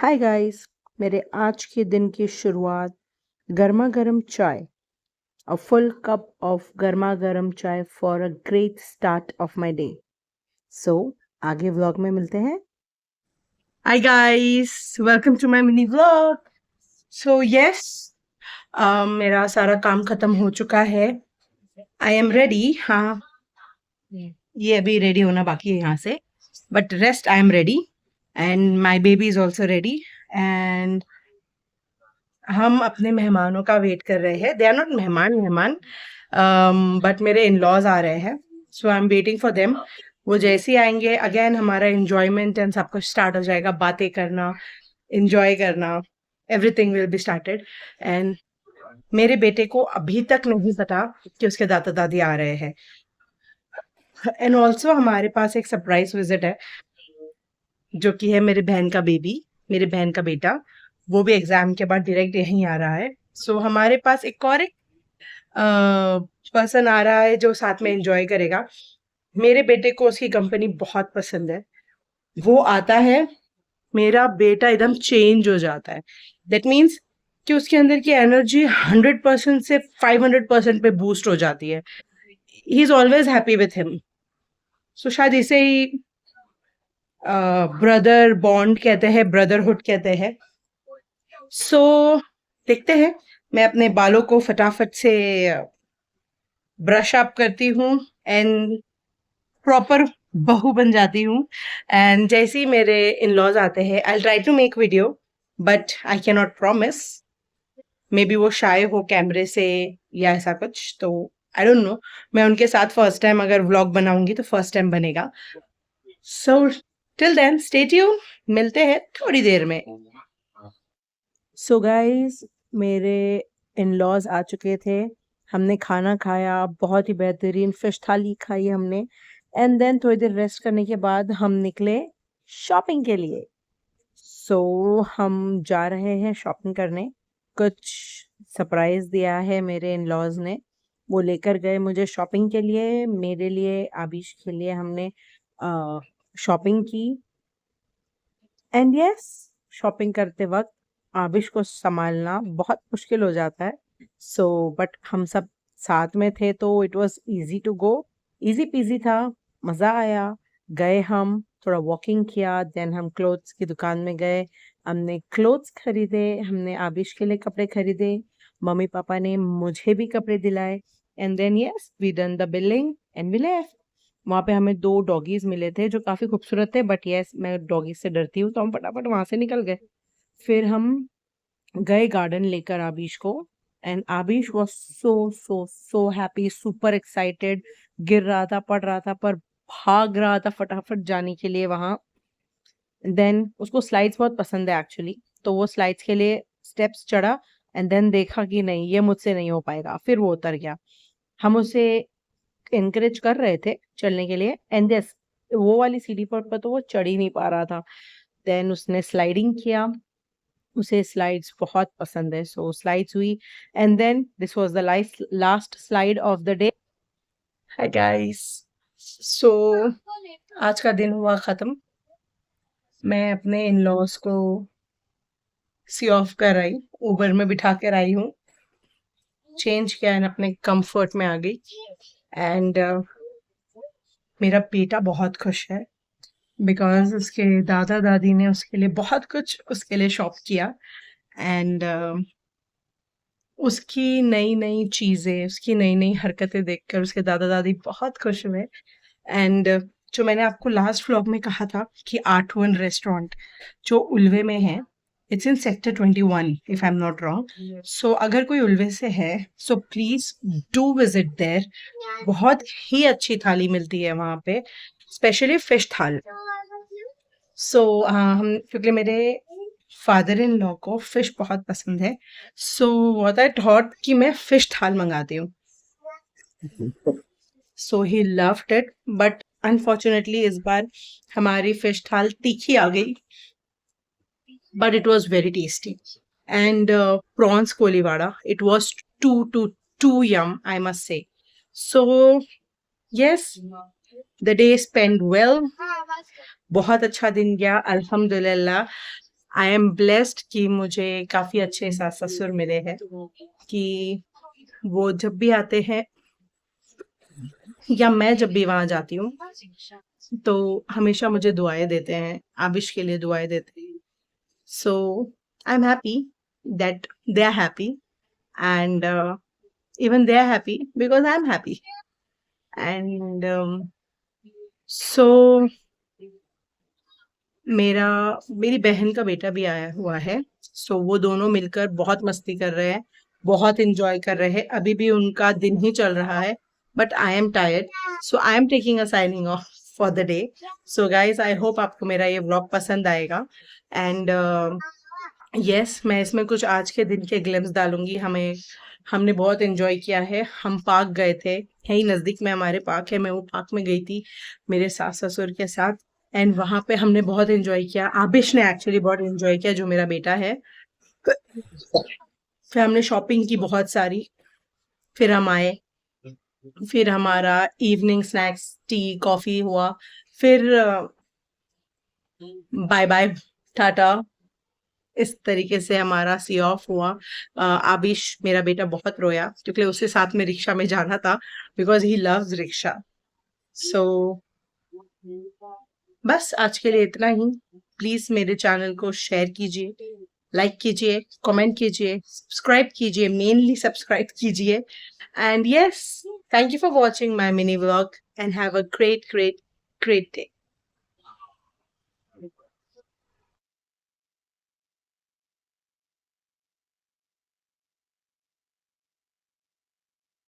Hi guys. मेरे आज के दिन की शुरुआत गर्मा गर्म चाय, अ फुल कप ऑफ गर्मा गर्म चाय for a great start of my day. So आगे व्लॉग में मिलते हैं। Hi guys, welcome to my mini vlog. So yes, मेरा सारा काम खत्म हो चुका है। I am ready. हाँ, ये अभी रेडी होना बाकी है यहाँ से, but rest I am ready and my baby is also ready. And हम अपने मेहमानों का वेट कर रहे हैं। दे आर नॉट मेहमान मेहमान, बट मेरे इन लॉज आ रहे हैं, so I am waiting for them. वो जैसे ही आएंगे अगेन हमारा इंजॉयमेंट एंड सब कुछ स्टार्ट हो जाएगा। बातें करना, इंजॉय करना, everything will be started. And मेरे बेटे को अभी तक नहीं पता कि उसके दादा दादी आ रहे हैं। एंड ऑल्सो हमारे पास एक सरप्राइज विजिट है, जो कि है मेरे बहन का बेबी, मेरे बहन का बेटा। वो भी एग्जाम के बाद डायरेक्ट यहीं आ रहा है। सो हमारे पास एक पर्सन आ रहा है जो साथ में एंजॉय करेगा। मेरे बेटे को उसकी कंपनी बहुत पसंद है। वो आता है, मेरा बेटा एकदम चेंज हो जाता है। दैट मीन्स कि उसके अंदर की एनर्जी 100% से 500% पे बूस्ट हो जाती है। He is always happy with him. So शायद इसे ही ब्रदर बॉन्ड कहते हैं, ब्रदरहुड कहते हैं। सो देखते हैं। मैं अपने बालों को फटाफट से ब्रश अप करती हूँ एंड प्रॉपर बहू बन जाती हूँ। एंड जैसे ही मेरे इन लॉज आते हैं, I try to make video, but I can not promise. Maybe वो शाय हो कैमरे से या ऐसा कुछ, तो आई डोंट नो। मैं उनके साथ फर्स्ट टाइम अगर व्लॉग बनाऊंगी तो फर्स्ट टाइम बनेगा। So till then stay tune, मिलते हैं थोड़ी देर में। सो गाइस, मेरे इन लॉज आ चुके थे। हमने खाना खाया, बहुत ही बेहतरीन फिश थाली खाई हमने। एंड देन थोड़ी देर रेस्ट करने के बाद हम निकले शॉपिंग के लिए। सो हम जा रहे हैं शॉपिंग करने। कुछ सरप्राइज दिया है मेरे इन लॉज ने। वो लेकर गए मुझे शॉपिंग के लिए, मेरे लिए, आबिश के लिए हमने शॉपिंग की। एंड यस, शॉपिंग करते वक्त आबिश को संभालना बहुत मुश्किल हो जाता है। सो बट हम सब साथ में थे तो it was easy to go, easy peasy था। मज़ा आया। गए, हम थोड़ा वॉकिंग किया, देन हम क्लोथ्स की दुकान में गए। हमने क्लोथ्स खरीदे, हमने आबिश के लिए कपड़े खरीदे, मम्मी पापा ने मुझे भी कपड़े दिलाए। And then yes, we done the billing and we left. वहाँ पे हमें 2 डॉगीज़ मिले थे जो काफ़ी खूबसूरत थे, बट येस मैं डॉगीज़ से डरती हूँ, तो हम फटाफट वहाँ से निकल गए। फिर हम गए गार्डन लेकर आबिश को। And Abish was so so so happy, super excited. गिर रहा था, पड़ रहा था, पर भाग रहा था फटाफट जाने के लिए वहाँ। देन उसको स्लाइड्स बहुत पसंद है एक्चुअली, तो वो स्लाइड्स के लिए स्टेप्स चढ़ा। एंड देन देखा कि नहीं, ये मुझसे नहीं हो पाएगा, फिर वो उतर गया। हम उसे एनकरेज कर रहे थे चलने के लिए, एंड यस, वो वाली सीढ़ी पर तो वो चढ़ ही नहीं पा रहा था। देन उसने स्लाइडिंग किया, उसे स्लाइड्स बहुत पसंद है, सो स्लाइड्स हुई। And then this was the last slide of the day. Hi guys. So आज का दिन हुआ खत्म। मैं अपने इन लॉज को सी ऑफ कर आई, उबर में बिठा कर आई हूँ, चेंज किया एंड अपने कंफर्ट में आ गई। एंड मेरा बेटा बहुत खुश है बिकॉज उसके दादा दादी ने उसके लिए बहुत कुछ उसके लिए शॉप किया। एंड उसकी नई नई चीजें, उसकी नई नई हरकतें देखकर उसके दादा दादी बहुत खुश हुए। एंड जो मैंने आपको लास्ट व्लॉग में कहा था कि आर्ट1 रेस्टोरेंट जो उल्वे में है, it's in sector 21 if I am not wrong. So अगर कोई उल्वे से है, so please do visit there. बहुत ही अच्छी थाली मिलती है वहाँ पे, स्पेशली फिश थाल। सो हम, क्योंकि मेरे फादर इन लॉ को फिश बहुत पसंद है, सो व्हाट आई थॉट कि मैं फिश थाल मंगाती हूँ। So he loved it, but unfortunately इस बार हमारी फिश थाल तीखी आ गई, but it was very tasty. And prawns Koliwada, it was too yum, I must say. So yes, the day spend well. बहुत अच्छा दिन गया अल्हम्दुलिल्लाह। आई एम ब्लेस्ड कि मुझे काफ़ी अच्छे सास-ससुर मिले हैं कि वो जब भी आते हैं या मैं जब भी वहाँ जाती हूँ, तो हमेशा मुझे दुआएँ देते हैं, आबिश के लिए दुआएँ देते हैं। So I am happy that they are happy and even they are happy because I'm happy. And so मेरी बहन का बेटा भी आया हुआ है। सो वो दोनों मिलकर बहुत मस्ती कर रहे हैं, बहुत एन्जॉय कर रहे हैं। अभी भी उनका दिन ही चल रहा है, but I am tired, so I am taking a signing off for the day. So guys, I hope आपको मेरा ये व्लॉग पसंद आएगा एंड यस, मैं इसमें कुछ आज के दिन के ग्लिम्स डालूँगी। हमने बहुत एन्जॉय किया है। हम पार्क गए थे, यहीं नज़दीक में हमारे पार्क है, मैं वो पार्क में गई थी मेरे सास-ससुर के साथ एंड वहाँ पे हमने बहुत एन्जॉय किया। आबिश ने एक्चुअली बहुत एन्जॉय किया, जो मेरा बेटा है। फिर हमने शॉपिंग की बहुत सारी, फिर हम आए, फिर हमारा इवनिंग स्नैक्स, टी, कॉफ़ी हुआ, फिर बाय-बाय, टाटा, इस तरीके से हमारा सी ऑफ हुआ। आबिश मेरा बेटा बहुत रोया क्योंकि उसे साथ में रिक्शा में जाना था बिकॉज़ ही लव्स रिक्शा। सो बस आज के लिए इतना ही। प्लीज़ मेरे चैनल को शेयर कीजिए, लाइक कीजिए, कमेंट कीजिए, सब्सक्राइब कीजिए, मेनली सब्सक्राइब कीजिए and yes, thank you for watching my mini vlog and have a great, great, great day.